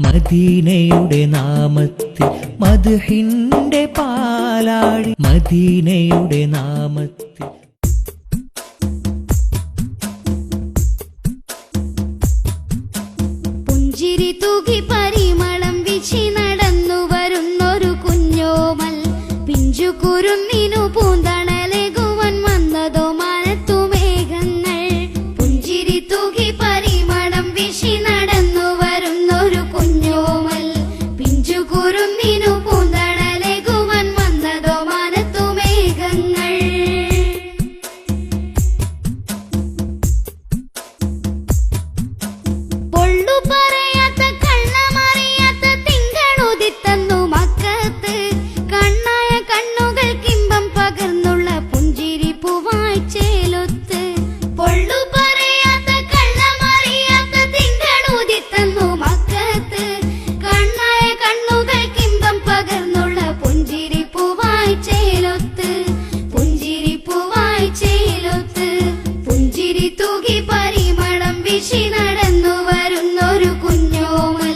മദീനയുടെ നാമത്തിൽ മദ്ഹിന്റെ പാലാഴി മദീനയുടെ നാമത്തിൽ പുഞ്ചിരി തൂകി പരിമളം വീശി നടന്നു വരുന്നൊരു കുഞ്ഞോമൽ പിഞ്ചു കുരുന്നിനു പൂന്തണലേകുവാൻ വന്നതോ മാനത്തു മേഘങ്ങൾ. പുഞ്ചിരി തൂകി പരിമളം വീശി നടന്നു വരുന്നൊരു കുഞ്ഞോമൽ പിഞ്ചു കുരുന്നിനു പൂന്തണലേകുവാൻ വന്നതോ മാനത്തു മേഘങ്ങൾ. പൊള്ളു പറയാത്ത കള്ളമറിയാത്ത തിങ്കളുദിത്തന്നു മക്കത്ത് കണ്ണായ കണ്ണുകൾക്കിമ്പം പകർന്നുള്ള പുഞ്ചിരി പൂവായി ചേലൊത്ത്. പൊള്ളു പറയാത്ത കള്ളമറിയാത്ത തിങ്കളുദിത്തന്നു മക്കത്ത് കണ്ണായ കണ്ണുകൾക്കിമ്പം പകർന്നുള്ള പുഞ്ചിരി പൂവായി ചേലൊത്ത്. പുഞ്ചിരി പൂവായി ചേലൊത്ത് പുഞ്ചിരി തൂകി പരിമളം വീശി നടന്നു വരുന്നൊരു കുഞ്ഞോമൽ